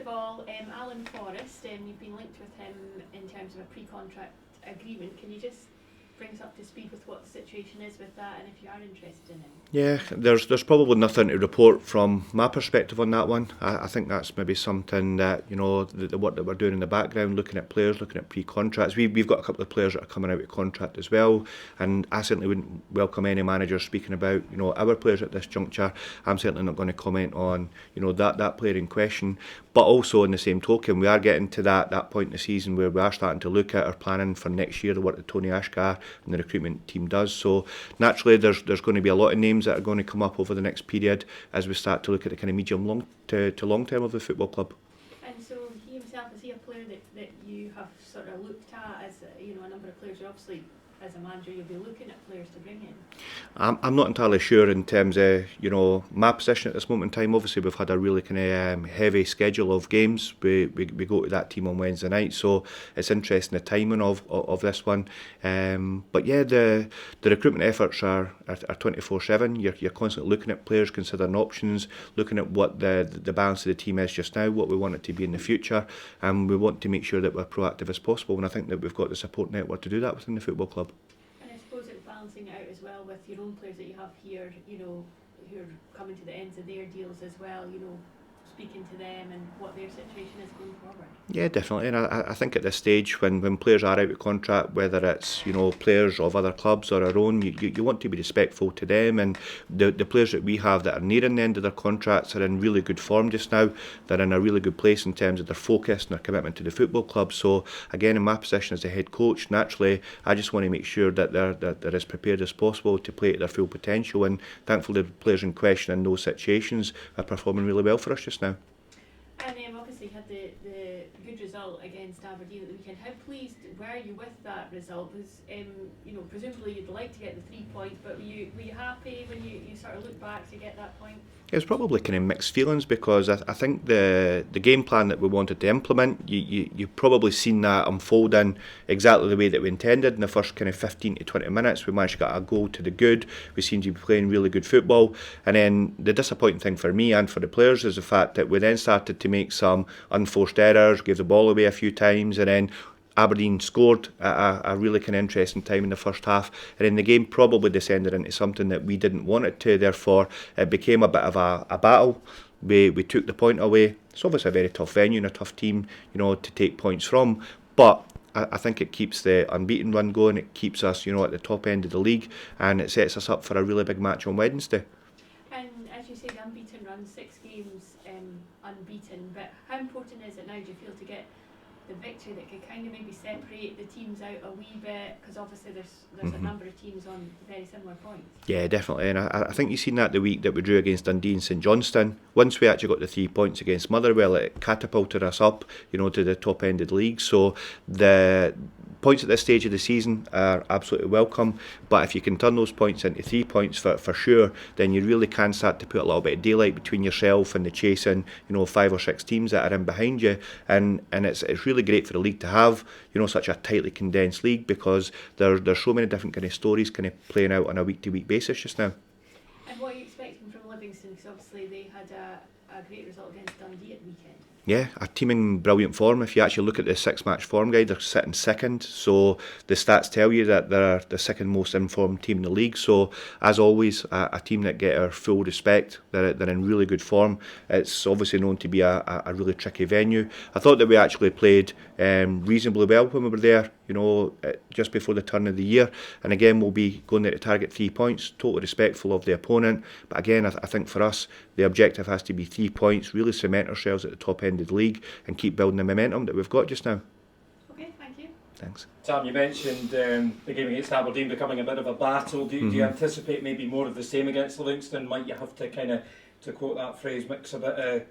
of all, Alan Forrest, you've been linked with him in terms of a pre-contract agreement. Can you just bring us up to speed with what the situation is with that and if you are interested in him? Yeah, there's probably nothing to report from my perspective on that one. I think that's maybe something that, the work that we're doing in the background, looking at players, looking at pre-contracts. We've got a couple of players that are coming out of contract as well, and I certainly wouldn't welcome any manager speaking about, our players at this juncture. I'm certainly not going to comment on, that player in question. But also in the same token, we are getting to that point in the season where we are starting to look at our planning for next year, the work that Tony Ashgar and the recruitment team does. So naturally there's going to be a lot of names that are going to come up over the next period as we start to look at the kind of medium long to long term of the football club. And so he himself, is he a player that you have sort of looked at as a number of players? Obviously as a manager you'll be looking at players to bring in. I'm not entirely sure in terms of my position at this moment in time. Obviously we've had a really kind of heavy schedule of games. We go to that team on Wednesday night, so it's interesting the timing of this one. But yeah, the recruitment efforts are 24/7. You're constantly looking at players, considering options, looking at what the balance of the team is just now, what we want it to be in the future, and we want to make sure that we're proactive as possible. And I think that we've got the support network to do that within the football club. And I suppose it's balancing it out as well with your own players that you have here, who are coming to the ends of their deals as well, speaking to them and what their situation is going forward. Yeah, definitely. And I think at this stage, when players are out of contract, whether it's players of other clubs or our own, you want to be respectful to them. And the players that we have that are nearing the end of their contracts are in really good form just now. They're in a really good place in terms of their focus and their commitment to the football club. So again, in my position as the head coach, naturally, I just want to make sure that they're as prepared as possible to play at their full potential. And thankfully, the players in question in those situations are performing really well for us just now. And obviously you had the good result against Aberdeen at the weekend. How pleased were you with that result? Was presumably you'd like to get the 3 points, but were you happy when you sort of look back to get that point? It was probably kind of mixed feelings because I think the game plan that we wanted to implement, you've probably seen that unfolding exactly the way that we intended. In the first kind of 15 to 20 minutes, we managed to get a goal to the good. We seemed to be playing really good football. And then the disappointing thing for me and for the players is the fact that we then started to make some unforced errors, gave the ball away a few times, and then Aberdeen scored at a really kind of interesting time in the first half, and then the game probably descended into something that we didn't want it to. Therefore, it became a bit of a battle. We took the point away. It's obviously a very tough venue and a tough team, to take points from. But I think it keeps the unbeaten run going. It keeps us, at the top end of the league, and it sets us up for a really big match on Wednesday. And as you say, the unbeaten run, 6 games unbeaten. But how important is it now, do you feel, to get the victory that could kind of maybe separate the teams out a wee bit, because obviously there's a number of teams on very similar points? Yeah, definitely, and I think you've seen that the week that we drew against Dundee and St Johnstone. Once we actually got the 3 points against Motherwell, it catapulted us up, to the top end of the league. So the points at this stage of the season are absolutely welcome, but if you can turn those points into 3 points for sure, then you really can start to put a little bit of daylight between yourself and the chasing 5 or 6 teams that are in behind you, and it's really great for the league to have such a tightly condensed league, because there's so many different kind of stories kind of playing out on a week to week basis just now. And what are you expecting from Livingston, because obviously they had a great result against Dundee at the weekend? Yeah, a team in brilliant form. If you actually look at the 6-match form guide, they're sitting second. So the stats tell you that they're the second most informed team in the league. So as always, a team that get our full respect. They're in really good form. It's obviously known to be a really tricky venue. I thought that we actually played reasonably well when we were there, just before the turn of the year. And again, we'll be going there to target 3 points, totally respectful of the opponent. But again, I think for us, the objective has to be 3 points, really cement ourselves at the top end of the league and keep building the momentum that we've got just now. Okay, thank you. Thanks. Tam, you mentioned the game against Aberdeen becoming a bit of a battle. Do you anticipate maybe more of the same against Livingston? Might you have to kind of, to quote that phrase, mix a bit of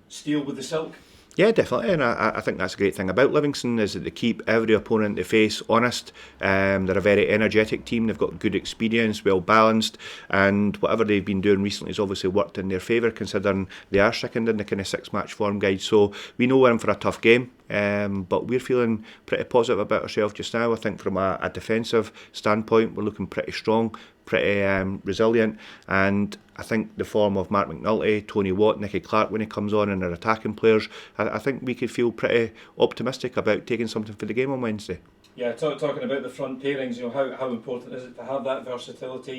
steel with the silk? Yeah, definitely, and I think that's a great thing about Livingston, is that they keep every opponent they face honest. They're a very energetic team. They've got good experience, well balanced, and whatever they've been doing recently has obviously worked in their favour, considering they are second in the kind of 6-match form guide. So we know we're in for a tough game, but we're feeling pretty positive about ourselves just now. I think from a defensive standpoint, we're looking pretty strong, pretty resilient, and I think the form of Mark McNulty, Tony Watt, Nicky Clark when he comes on and our attacking players, I think we could feel pretty optimistic about taking something for the game on Wednesday. Yeah, talking about the front pairings, how important is it to have that versatility?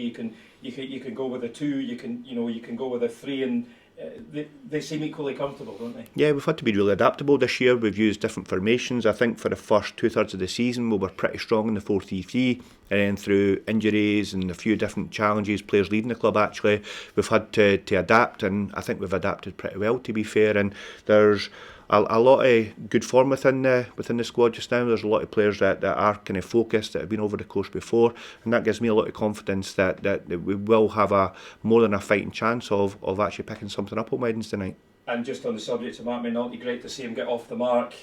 You can go with a 2, you can go with a 3, and they seem equally comfortable, don't they? Yeah, we've had to be really adaptable this year. We've used different formations. I think for the first 2/3 of the season we were pretty strong in the 4-3-3, and then through injuries and a few different challenges, players leaving the club actually, we've had to adapt, and I think we've adapted pretty well, to be fair. And there's a lot of good form within the squad just now. There's a lot of players that are kind of focused, that have been over the course before, and that gives me a lot of confidence that we will have a more than a fighting chance of actually picking something up on Wednesday night. And just on the subject of Mark McNulty, great to see him get off the mark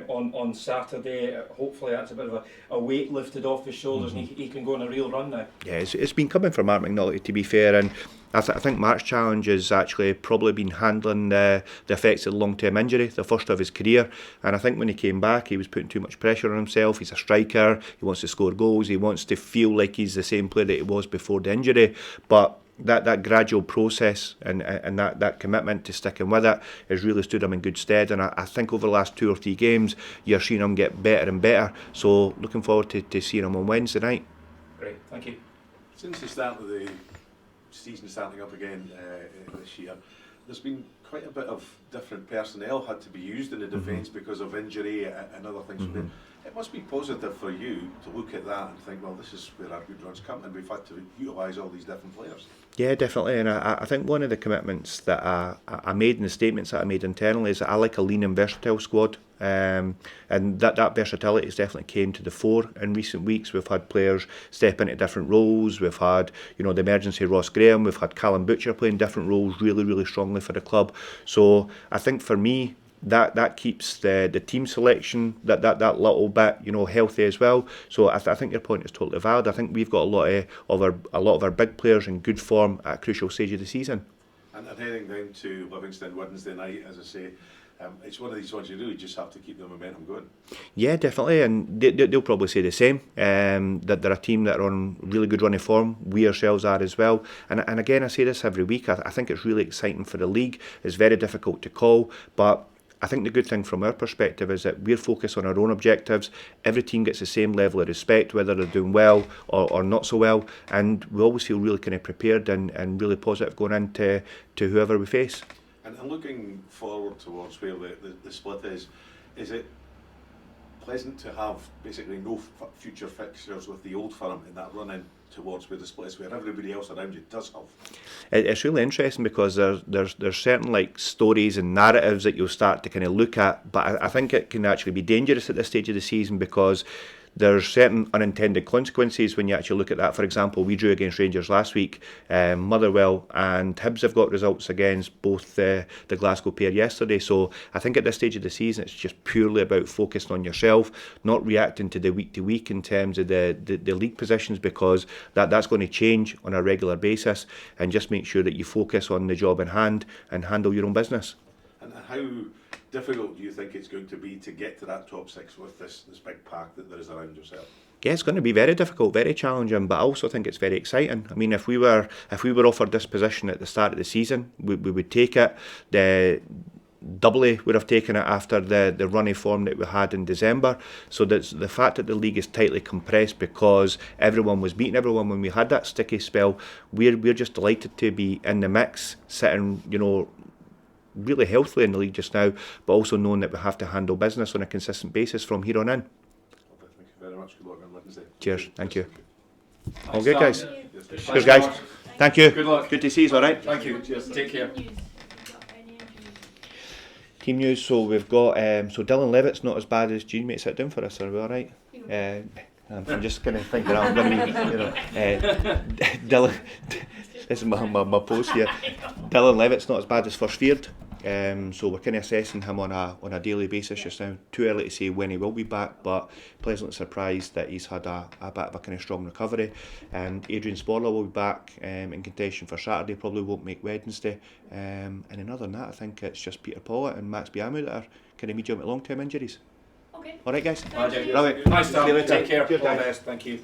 on Saturday. Hopefully that's a bit of a weight lifted off his shoulders, and he can go on a real run now. Yeah, it's been coming for Mark McNulty, to be fair, and I think Mark's challenge has actually probably been handling the effects of the long-term injury, the first of his career. And I think when he came back, he was putting too much pressure on himself. He's a striker, he wants to score goals, he wants to feel like he's the same player that he was before the injury. But that gradual process and that commitment to sticking with it has really stood him in good stead. And I think over the last 2 or 3 games, you're seeing him get better and better. So looking forward to seeing him on Wednesday night. Great, thank you. Since the start of the season starting up again this year, there's been quite a bit of different personnel had to be used in the defence because of injury and other things. It must be positive for you to look at that and think, well, this is where our good runs come, and we've had to utilise all these different players. Yeah, definitely, and I think one of the commitments that I made in the statements that I made internally is that I like a lean and versatile squad. And that versatility has definitely came to the fore in recent weeks. We've had players step into different roles. We've had, the emergency Ross Graham. We've had Callum Butcher playing different roles really, really strongly for the club. So I think for me, that keeps the team selection that little bit healthy as well. So I think your point is totally valid. I think we've got a lot of our big players in good form at a crucial stage of the season. And heading down to Livingston Wednesday night, as I say, it's one of these ones you really just have to keep the momentum going. Yeah, definitely, and they'll probably say the same. That they're a team that are on really good running form. We ourselves are as well. And again, I say this every week. I think it's really exciting for the league. It's very difficult to call, but I think the good thing from our perspective is that we're focused on our own objectives. Every team gets the same level of respect, whether they're doing well or not so well, and we always feel really kind of prepared and really positive going into whoever we face. And looking forward towards where the split is it pleasant to have basically no future fixtures with the old firm in that run-in towards where the split is, where everybody else around you does have? It's really interesting because there's certain stories and narratives that you'll start to kind of look at, but I think it can actually be dangerous at this stage of the season because there's certain unintended consequences when you actually look at that. For example, we drew against Rangers last week. Motherwell and Hibs have got results against both the Glasgow pair yesterday. So I think at this stage of the season, it's just purely about focusing on yourself, not reacting to the week to week in terms of the league positions, because that's going to change on a regular basis, and just make sure that you focus on the job in hand and handle your own business. And how difficult do you think it's going to be to get to that top 6 with this big pack that there is around yourself? Yeah, it's going to be very difficult, very challenging, but I also think it's very exciting. I mean, if we were offered this position at the start of the season, we would take it. Doubly would have taken it after the running form that we had in December. So that's the fact that the league is tightly compressed because everyone was beating everyone when we had that sticky spell. We're just delighted to be in the mix, sitting, really healthily in the league just now, but also knowing that we have to handle business on a consistent basis from here on in. Thank you very much. Good luck on Wednesday. Cheers. Thank you. Thanks, All good, guys. Cheers, Cheers, guys. Thank you. Good luck. Good to see you. All right. Thank you. Cheers. Take care. Team news. So we've got so Dylan Levitt's not as bad as Gene. Mate, sit down for us. Are we all right? I'm just kind of thinking I'm going to be, Dylan. This is my post here. Dylan Levitt's not as bad as first feared. So we're kind of assessing him on a daily basis just now. Too early to say when he will be back, but pleasantly surprised that he's had a bit of a kind of strong recovery. Adrian Sporler will be back in contention for Saturday, probably won't make Wednesday. And other than that, I think it's just Peter Pollitt and Max Biamu that are kind of medium to long-term injuries. Okay. All right, guys. Thank you. Right. Nice See you to later. take care. Cheers, All the guys. best. Thank you.